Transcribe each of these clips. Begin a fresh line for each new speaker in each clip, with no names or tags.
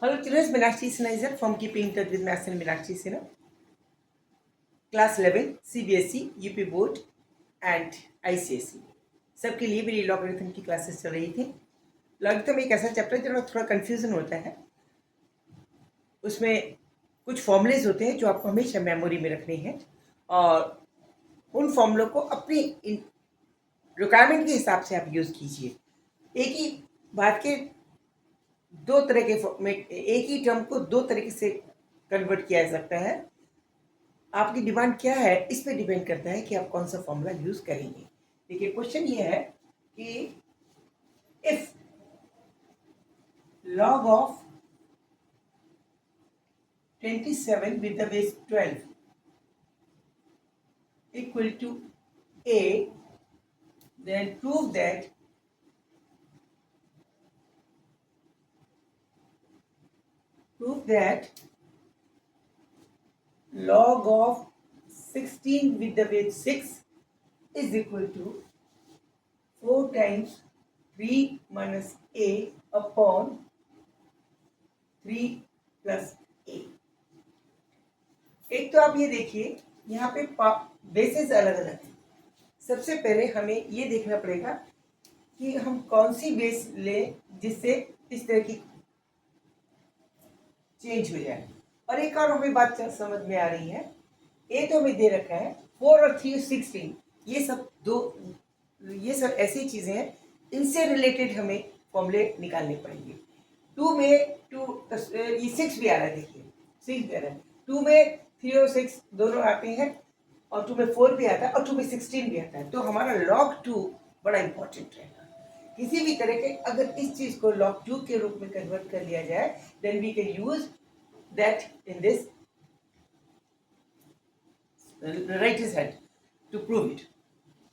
Hello children, Meenakshi Sinha from Keeping in Touch with Maths and Meenakshi Sinha. Class 11 CBSE, UP Board and ICSE सबके लिए मेरी logarithm की classes चल रही थी। लॉगरिथम एक ऐसा चैप्टर है जो थोड़ा कंफ्यूजन होता है। उसमें कुछ फॉर्मूलेज होते हैं जो आपको हमेशा मेमोरी में रखने हैं और उन फॉर्मूलों को अपनी रिक्वायरमेंट के हिसाब से आप यूज़ कीजिए। एक ही बात के दो तरह के एक ही टर्म को दो तरीके से कन्वर्ट किया जा सकता है। आपकी डिमांड क्या है इस पे डिपेंड करता है कि आप कौन सा फॉर्मूला यूज करेंगे। देखिए क्वेश्चन ये है कि if log of 27 with the base 12 equal to a, then prove that log of 16 with the base 6 is equal to 4 times 3 minus a upon 3 plus a। एक तो आप ये देखिए यहाँ पे बेसिस अलग अलग है। सबसे पहले हमें ये देखना पड़ेगा कि हम कौन सी बेस लें जिससे इस तरह की चेंज हो जाए। और एक और हमें बात समझ में आ रही है, ए तो हमें दे रखा है 4 और 3 16, ये सब ऐसी चीजें हैं, इनसे रिलेटेड हमें फॉर्मूले निकालने पड़ेंगे। 2 में ये 6 भी आ रहा है, देखिए 6 भी आ रहा है। 2 में 3 और 6 दोनों आते हैं और 2 में 4 भी आता है और 2 में 16 भी आता है। तो हमारा log 2 बड़ा इंपॉर्टेंट रहेगा। किसी भी तरह के अगर इस चीज को log 2 के रूप में कन्वर्ट कर लिया जाए then we can use that in this right hand to prove it.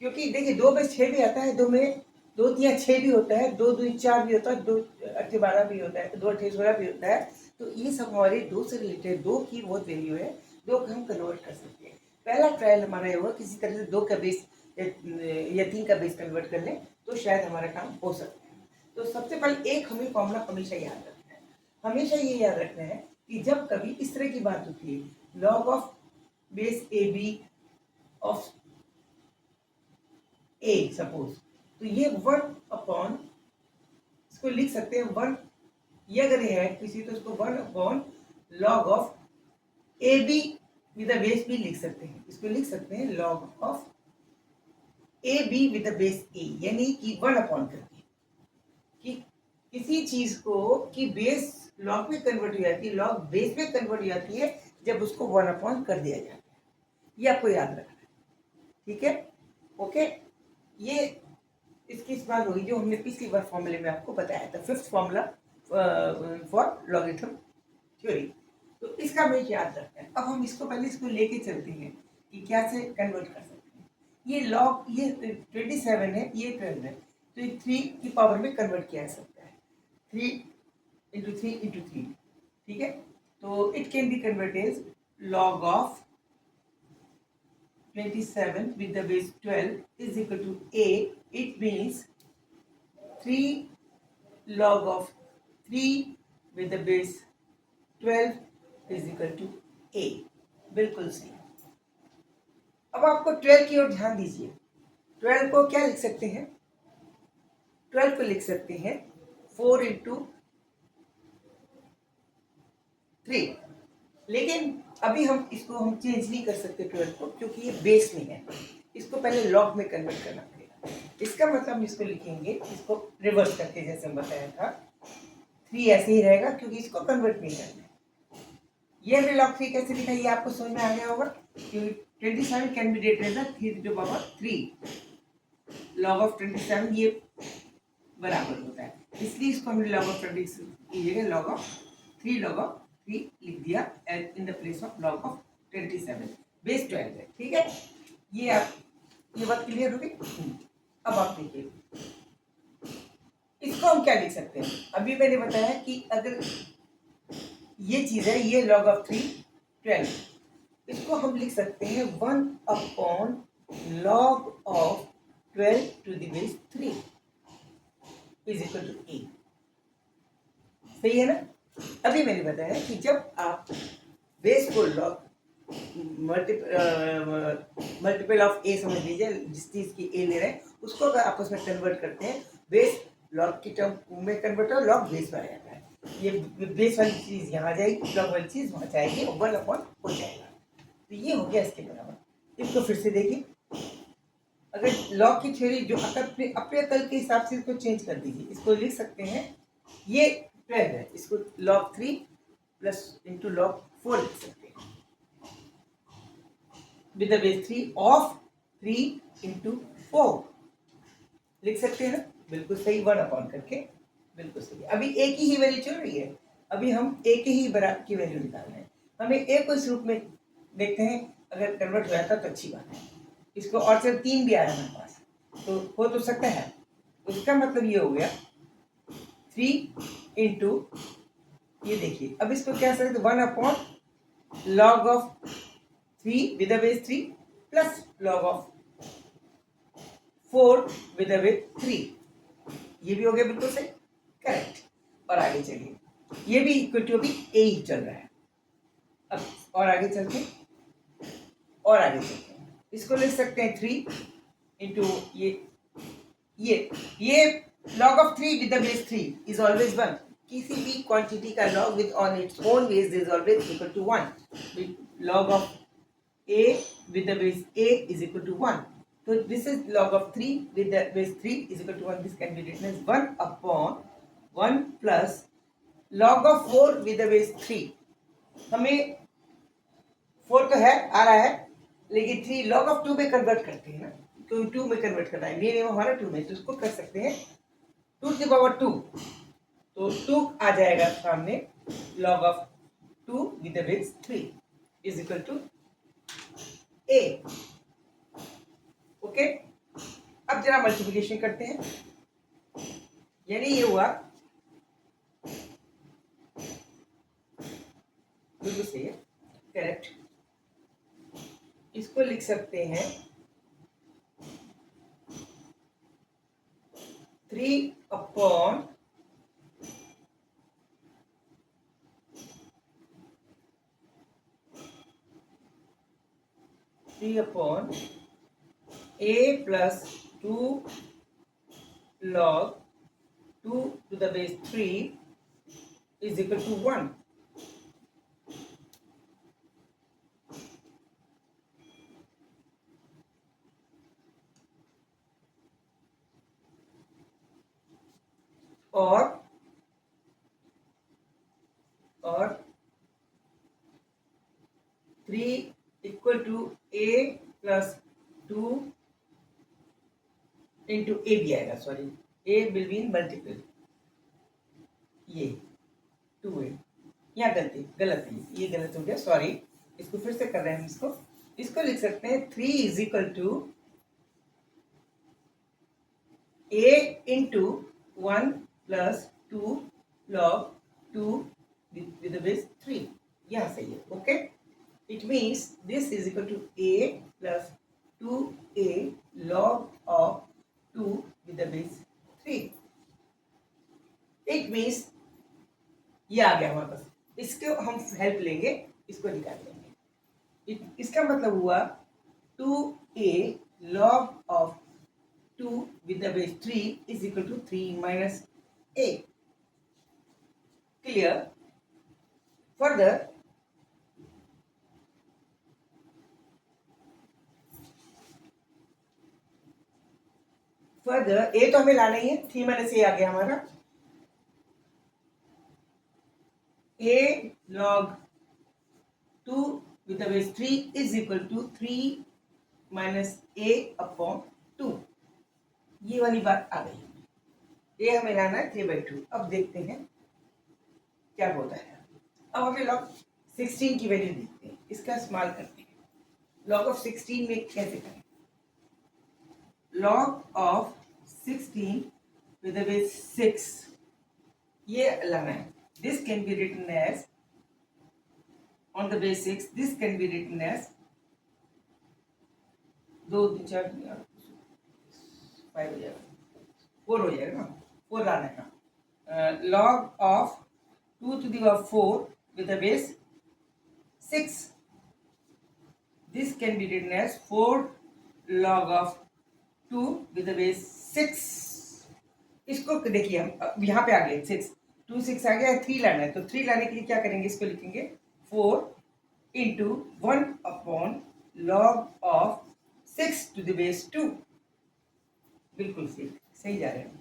क्योंकि देखिए 2 में 6 भी आता है, 2 में 2 3 6 भी होता है, 2 2 4 भी होता है, 2 8 12 भी होता है, 2 8 16 भी होता है। तो ये सब हमारे 2 से रिलेटेड 2 की बहुत वैल्यू है, 2 को हम कन्वर्ट कर सकते हैं। पहला ट्रायल हमारा ये होगा किसी तरह से 2 का बेस या 3 का बेस कन्वर्ट कर लें तो शायद हमारा काम हो सकता है। तो सबसे पहले एक हमें फॉर्मूला हमेशा याद रखना है। हमेशा ये याद रखना है कि जब कभी इस तरह की बात होती है log of base a b of a suppose, तो ये 1 अपॉन, इसको लिख सकते हैं 1, ये अगर ये है किसी तो इसको 1 upon log of a b with base b लिख सकते हैं। इसको लिख सकते हैं log of a b with base a, यानी कि 1 अपॉन करके कि किसी चीज को की बेस लॉग में कन्वर्ट हो जाती है, लॉग बेस में कन्वर्ट हो जाती है जब उसको 1 अपॉन कर दिया जाता है। ये आपको याद रखना है, ठीक है? ओके, ये इसकी इस बात होगी जो हमने पिछली बार फॉर्मूले में आपको बताया था, 5th formula for logarithm theory. तो इसका हमें याद रखना है। अब हम इसको पहले इसको लेके चलते हैं कि क्या से कन्वर्ट कर सकते हैं। ये लॉग, ये 27 है, ये 12 है, तो ये 3 की पावर में कन्वर्ट किया जा सकता है, 3 इंटू 3 इंटू 3, ठीक है? तो it can be converted log of 27 with the base 12 is equal to a. It means 3 log of 3 with the base 12 is equal to a। बिल्कुल सही। अब आपको 12 की ओर ध्यान दीजिए। 12 को क्या लिख सकते हैं? 12 को लिख सकते हैं 4 इंटू 3, लेकिन अभी हम इसको चेंज नहीं कर सकते 12 को, क्योंकि ये बेस में है। इसको पहले लॉग में कन्वर्ट करना पड़ेगा। इसका मतलब हम इसको लिखेंगे, इसको रिवर्स करके, जैसे हम बताया था 3 ऐसे ही रहेगा क्योंकि इसको कन्वर्ट नहीं करना है। ये हमने log 3 कैसे लिखा ये आपको समझ में आ गया होगा, क्योंकि 27 can be written as 3 to power 3। log of 27 ये बराबर होता है, इसलिए इसको हमने log ऑफ 27 की जगह log ऑफ 3 लिख दिया in the place of log of 27। Base 12 है, ठीक है? ये बात क्लियर होगी। अब आप देखिए इसको हम क्या लिख सकते हैं। अभी मैंने बताया कि अगर ये चीज है, ये log ऑफ 3 12, इसको हम लिख सकते हैं 1 upon log of 12 to the base 3 is equal to a. सही है ना? अभी मैंने बताया कि जब आप बेस को लॉग मल्टीपल ऑफ ए समझ लीजिए, जिस चीज की ए ले रहे हैं उसको अगर आपस में कन्वर्ट करते हैं, बेस लॉग की टर्म में कन्वर्ट हो, लॉग बेस में आ जाता है। ये बेस वाली चीज यहाँ जाएगी, लॉग वाली चीज वहाँ जाएगी और 1 हो जाएगा। तो ये हो गया इसके बराबर। इसको फिर से देखिए, अगर लॉग की थ्योरी जो अपने अपने अकल के हिसाब से इसको चेंज कर दीजिए, इसको लिख सकते हैं, ये 12 है, इसको log 3 प्लस इंटू log 4 लिख सकते हैं, with the base 3 of 3 into 4 लिख सकते हैं ना, बिल्कुल सही, 1 अपॉन करके, बिल्कुल सही। अभी ए की ही वैल्यू चल रही है, अभी हम ए के ही बराबर की वैल्यू निकाल रहे हैं। हमें ए को इस रूप में देखते हैं, अगर कन्वर्ट हो जाता तो अच्छी बात है। इसको और सिर्फ 3 भी आया हमारे पास, तो हो तो सकता है। तो इसका मतलब ये हो गया 3 इंटू, ये देखिए, अब इसको क्या सकते, 1 upon log of 3 with the base 3 plus log of 4 with the base 3, ये भी हो गया बिल्कुल सही, करेक्ट। और आगे चलिए, ये भी इक्वल टू अभी ए ही चल रहा है। अब और आगे चलते हैं, और आगे चलते हैं, इसको लिख सकते हैं 3 इंटू ये log of 3 with the base 3 is always 1। किसी भी क्वांटिटी का log with on its own base is always equal to 1। log of a with the base a is equal to 1. So this is log of 3 with the base 3 is equal to 1. This can be written as 1 upon 1 plus log of 4 with the base 3. हमें 4 तो है, आ रहा है, लेकिन 3 log of 2 में convert करते हैं ना, तो 2 में कन्वर्ट करना है, ये हमारा 2 में, तो इसको कर सकते हैं 2 की पावर 2, तो 2 आ जाएगा सामने, log of 2 with the base 3 is equal to a. Okay, अब जरा मल्टीप्लिकेशन करते हैं, यानी ये हुआ, बिल्कुल सही है, करेक्ट। इसको लिख सकते हैं 3 upon a plus 2 log 2 to the base 3 is equal to 1. और 3 equal to a plus 2 into a भी आएगा, sorry, a will be in multiple, ये 2a, यहाँ गलत है, ये गलत हो गया, सॉरी, इसको फिर से कर रहे हैं हम, इसको लिख सकते हैं 3 is equal to a into 1 plus 2 log 2 with the base 3, यहाँ सही है, okay. It means this is equal to a plus 2a log of 2 with the base 3. It means ये आ गया हमारे पास, इसको हम हेल्प लेंगे, इसको निकाल लेंगे। इसका मतलब हुआ 2a log of 2 with the base 3 is equal to 3 minus a. Clear? Further, a तो हमें लाना ही है, 3 माइनस a आ गया हमारा, a log 2 with the base 3 is equal to 3 minus a upon 2, ये वाली बात आ गई। a हमें लाना है 3/2। अब देखते हैं क्या होता है। अब हमें log 16 की वैल्यू देखते हैं, इसका इस्तेमाल करते हैं। log of 16 में कैसे करें? log of 16 with the base 6, ये लाना है। This can be written as, on the base 6, this can be written as 2 3 4 5 हो जाएगा, 4 हो जाएगा ना, 4 लाना है ना। log of 2 to the power 4 with the base 6. This can be written as 4 log of 2 with the base 6. इसको देखिए हम यहाँ पे आ गए 6, 2 6 आ गया, 3 लाना है, तो 3 लाने के लिए क्या करेंगे, इसको लिखेंगे 4 into 1 upon log of 6 to the base 2. बिल्कुल सही जा रहे हैं.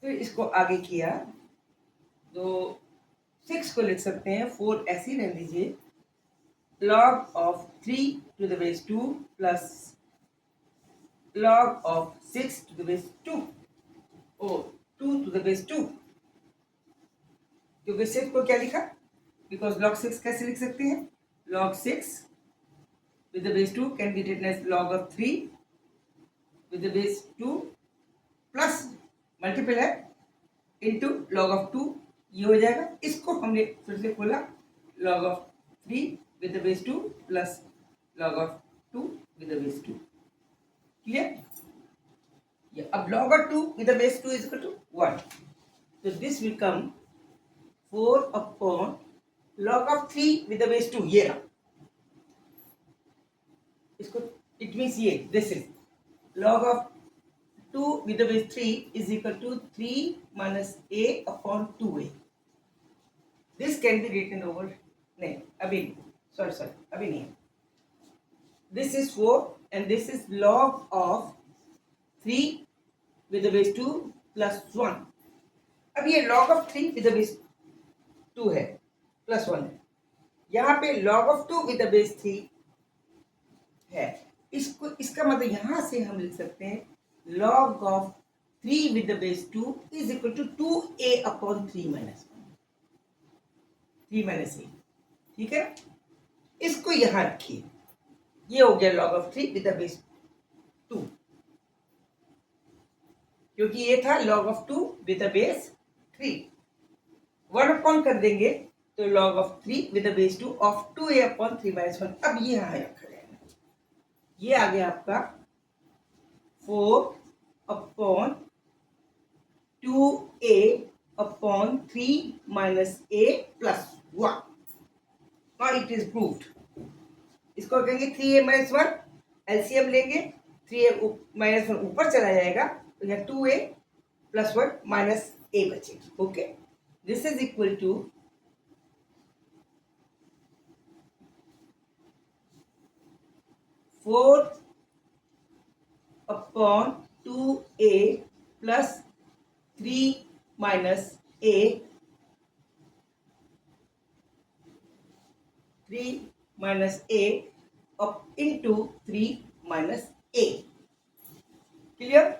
तो इसको आगे किया तो 6 को लिख सकते हैं 4 ऐसे ही रहने दीजिए, log of 3 to the base 2 plus log of 6 to the base 2 or 2 to the base 2. क्योंकि 6 को क्या लिखा, बिकॉज log 6 कैसे लिख सकते हैं, log 6 with the base 2 can be written as log of 3 with the base 2 plus multiple है into log of 2, ये हो जाएगा. इसको हमने फिर से खोला log of 3 with the base 2 plus log of 2 with the base 2. Clear? Yeah. अब log of 2 with the base 2 is equal to 1. So this will come 4 upon log of 3 with the base 2. ये रहा. इसको it means ये this is log of 2 with the base 3 is equal to 3 minus a upon 2a. This can be written over, नहीं अभी sorry अभी नहीं. This is 4 and this is log of 3 with the base 2 plus 1. अब ये log of 3 with the base 2 है plus 1 है. यहाँ पे log of 2 with the base 3 है. इसको इसका मतलब यहाँ से हम लिख सकते हैं log of 3 with the base 2 is equal to 2a upon 3 minus 1. 3 minus a. ठीक है, इसको यहां रखिए. ये हो गया log of 3 with the base 2, क्योंकि ये था log of 2 with the base 3. 1 upon कर देंगे तो log of 3 with the base 2 of 2a upon 3 minus 1. अब ये यहां रखा जाएगा. ये आ गया आपका 4 upon 2a upon 3 minus a plus 1. Now it is proved. इसको कहेंगे 3a minus 1, एलसीएम लेंगे, 3a minus 1 ऊपर चला जाएगा तो यहाँ 2a plus 1 minus a बचेगा. Okay, this is equal to 4 upon 2a plus 3 minus a 3 minus a up into 3 minus a. Clear?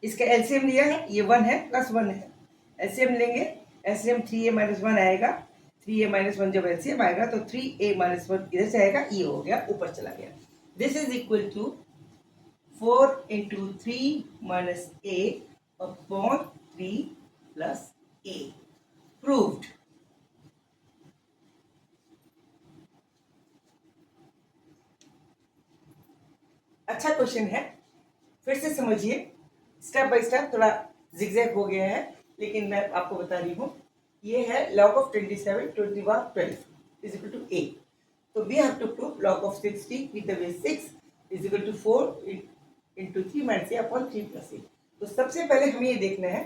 इसका एलसीएम लिया है, ये 1 है प्लस 1 है. एलसीएम लेंगे, एलसीएम 3a minus 1 आएगा. 3a minus 1 जब एलसीएम आएगा तो 3a minus 1 इधर से आएगा, ये हो गया ऊपर चला गया. This is equal to 4 into 3 minus a upon 3 plus a. Proved. अच्छा क्वेश्चन है, फिर से समझिए. स्टेप बाय स्टेप थोड़ा जिगजैग हो गया है, लेकिन मैं आपको बता रही हूँ. ये है log of 27 to the power 12 is equal to a. तो we have to prove log of 60 with the base 6 is equal to 4 into 3 minus a upon 3 plus a. तो सबसे पहले हमें ये देखना है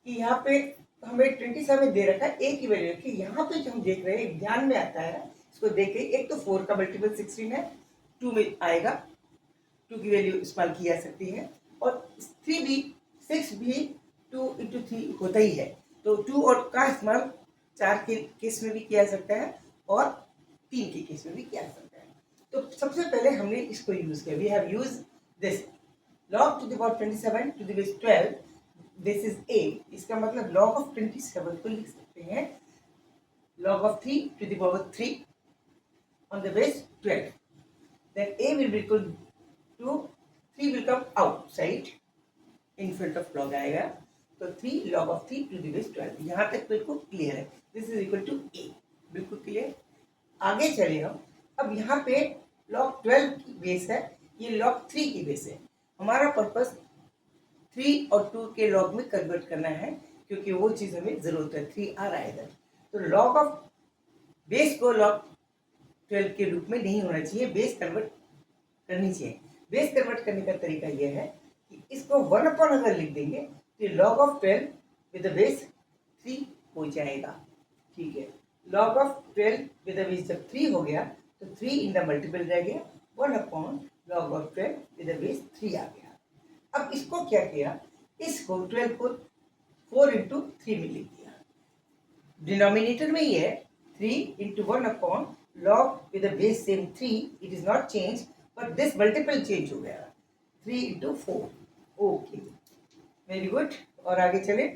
कि यहाँ पे हमें 27 दे रखा है, a की वैल्यू रखी. यहाँ पे जो हम देख रहे हैं ध्यान में आता है, इसको देख के एक तो 4 का मल्टीपल 16 है, 2 में आएगा, 2 की वैल्यू इस्तेमाल की जा सकती है, और 3 भी 6 भी 2 into 3 होता ही है. तो 2 और का इस्तेमाल 4 के केस में भी किया जा सकता है और 3 के केस में भी किया जा सकता है. तो सबसे पहले हमने इसको यूज किया. We have use this log to the power 27 to the base 12. This is a. इसका मतलब log of 27 को लिख सकते हैं log of 3 to the power 3 on the base 12. Then a will be equal to 3 will come outside in front of log आएगा, तो 3 log of 3 to the base 12. यहाँ तक बिल्कुल क्लियर है. This is equal to a. बिल्कुल clear. आगे चले हम. अब यहाँ पे log 12 की बेस है, ये log 3 की बेस है. हमारा पर्पस 3 और 2 के लॉग में कन्वर्ट करना है, क्योंकि वो चीज़ हमें ज़रूरत है। 3 आ रहा है इधर, तो लॉग ऑफ बेस को लॉग 12 के रूप में नहीं होना चाहिए, बेस कन्वर्ट करनी चाहिए। बेस कन्वर्ट करने का तरीका यह है कि इसको 1 अपॉन अगर लिख देंगे तो log of 12 with the base 3 हो जाएगा। ठीक है, log of 12 with the base जब 3 हो गया तो 3 इन द मल्टीपल रह गया, 1 upon log of 12 with the base 3 आ गया। अब इसको क्या किया, इसको 12 को 4 इंटू 3 में लिख दिया। डिनोमिनेटर में ही है 3 into 1 upon log with the base same 3, it is not change but this multiple change हो गया, 3 इंटू 4। Okay, very good. और आगे चले,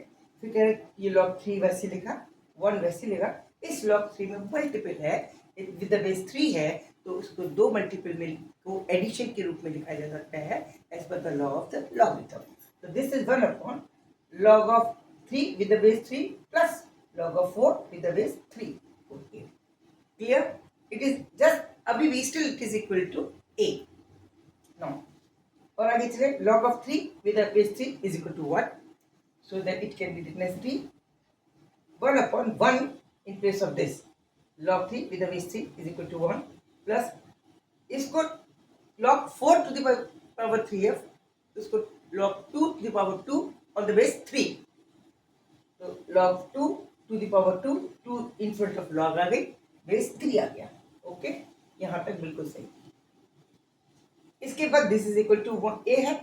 फिर कह रहे ये लॉग 3 वैसे लिखा, 1 वैसे लिखा। इस लॉग 3 में मल्टीपल है, विद द बेस 3 है, तो उसको दो मल्टीपल में को एडिशन के रूप में लिखा जा सकता है as per the law of the logarithm. तो this is 1 upon log of 3 with the base 3 plus log of 4 with the base 3. Okay, clear? It is just अभी भी still it is equal to a. Now, और आगे चले, log of 3 with the base 3 is equal to 1, so that it can be written as 3. 1 upon 1 in place of this, log 3 with the base 3 is equal to 1 plus इसको log 4 to the power 3f, इसको log 2 to the power 2 on the base 3. तो log 2 to the power 2, 2 in front of log आ गई, base 3 आ गया। Okay, यहाँ तक बिल्कुल सही। इसके बाद this is equal to 1a है,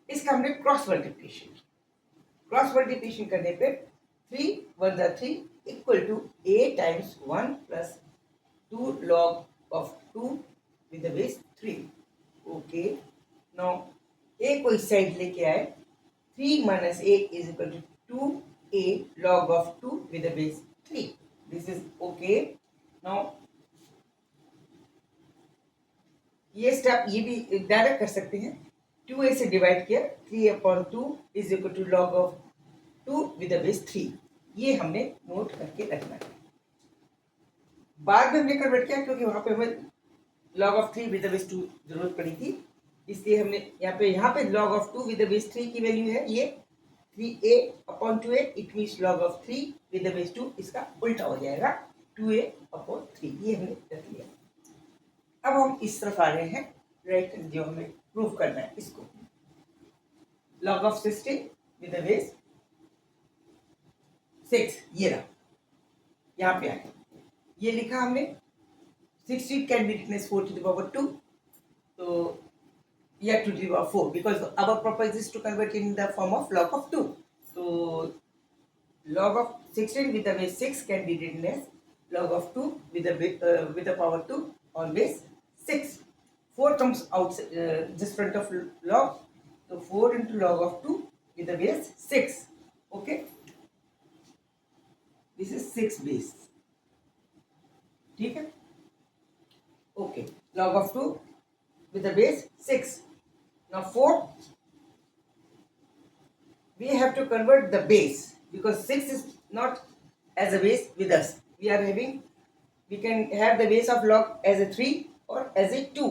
इसका हमने क्रॉस मल्टीप्लिकेशन, क्रॉस मल्टीप्लिकेशन करने पे 3 1 जा 3 equal to a times 1 plus 2 log of 2 with the base 3. Okay, now a को इस साइड लेके आए, 3 minus a is equal to 2a log of 2 with the base 3. This is okay. Now ये step ये भी डायरेक्ट कर सकते हैं, 2a से डिवाइड किया, 3 upon 2 is equal to log of 2 with the base 3। ये हमने नोट करके रखना है। बाद में हमने कन्वर्ट किया क्योंकि वहां पे हमें log of 3 with the base 2 जरूरत पड़ी थी, इसलिए हमने यहाँ पे log of 2 with the base 3 की वैल्यू है ये 3a upon 2a, it means log of 3 with the base 2 इसका उल्टा हो जाएगा 2a अपॉन 3। ये हमने रख लिया। अब हम इस तरफ आ रहे हैं, राइट, जो हमें प्रूव करना है इसको, log of 16 with the base 6, ये रहा, यहाँ पे आके ये लिखा हमने 16 can be written as 4 to the power 2, तो या 2 to the power 4 because our purpose is to convert in the form of log of 2. So log of 16 with the base 6 can be written as log of 2 with the power 2 on base 6. 4 comes out just front of log, so 4 into log of 2 with the base 6. Okay, this is 6 base. ठीक है, okay, log of 2 with the base 6. Now 4, we have to convert the base because 6 is not as a base with us. We can have the base of log as a 3 or as a 2.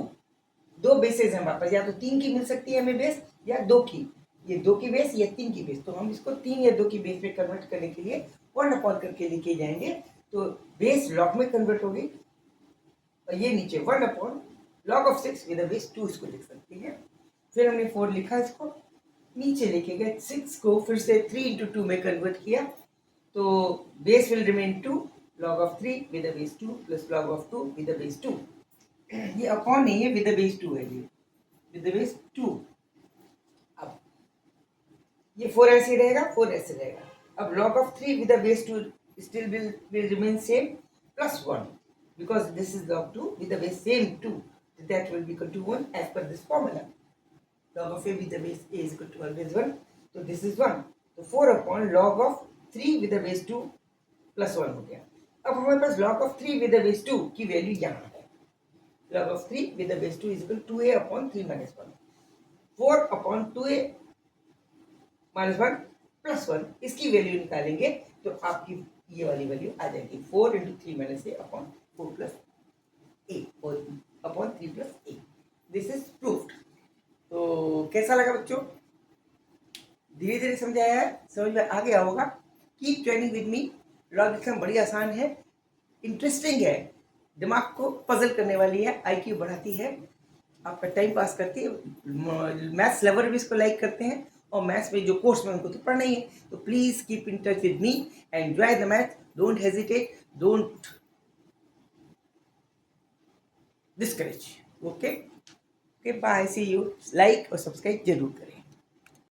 दो bases हैं हमारे पास, या तो 3 की मिल सकती है हमें base या 2 की, ये 2 की बेस या 3 की बेस, तो हम इसको 3 या 2 की बेस में कन्वर्ट करने के लिए 1 अपॉन करके लेके जाएंगे, तो बेस लॉग में कन्वर्ट होगी, और ये नीचे 1 upon log of 6 with base 2 इसको लिख सकते हैं। फिर हमने 4 लिखा, इसको नीचे लेके गए, 6 को फिर से 3 into 2 में कन्वर्ट किया, तो base will remain 2, log of 3 with the base 2 plus log of 2 with the base 2। ये अपॉन नहीं है, with the base 2 है, ये with the base 2। अब ये 4 ऐसे रहेगा, 4 ऐसे रहेगा। अब log of 3 with the base 2 still will remain same plus 1 because this is log 2 with the base same 2, that will be equal to 1 as per this formula। log of a with the base a is equal to always 1, so this is 1, तो 4 upon log of 3 with the base 2 plus 1 हो गया। अब हमारे पास log of 3 with the base 2 की value यहाँ है, log of 3 with the base 2 is equal to 2a upon 3 minus 1, 4 upon 2a minus 1 plus 1, इसकी value निकालेंगे तो आपकी ये वाली वैल्यू आ जाएगी 4 into 3 minus a upon 4 plus a और upon 3 plus a। This is proved. तो कैसा लगा बच्चों? धीरे धीरे समझाया है, समझ में आ गया होगा। Keep training with me. Log exam बड़ी आसान है, इंटरेस्टिंग है, दिमाग को पजल करने वाली है, IQ बढ़ाती है, आपका टाइम पास करती है। मैथ्स लवर भी इसको लाइक करते हैं, और मैथ्स में जो कोर्स में उनको तो पढ़ना ही है। तो please keep in touch with me, enjoy the math, don't hesitate, don't discourage. Okay okay, bye, see you. Like और सब्सक्राइब जरूर करें।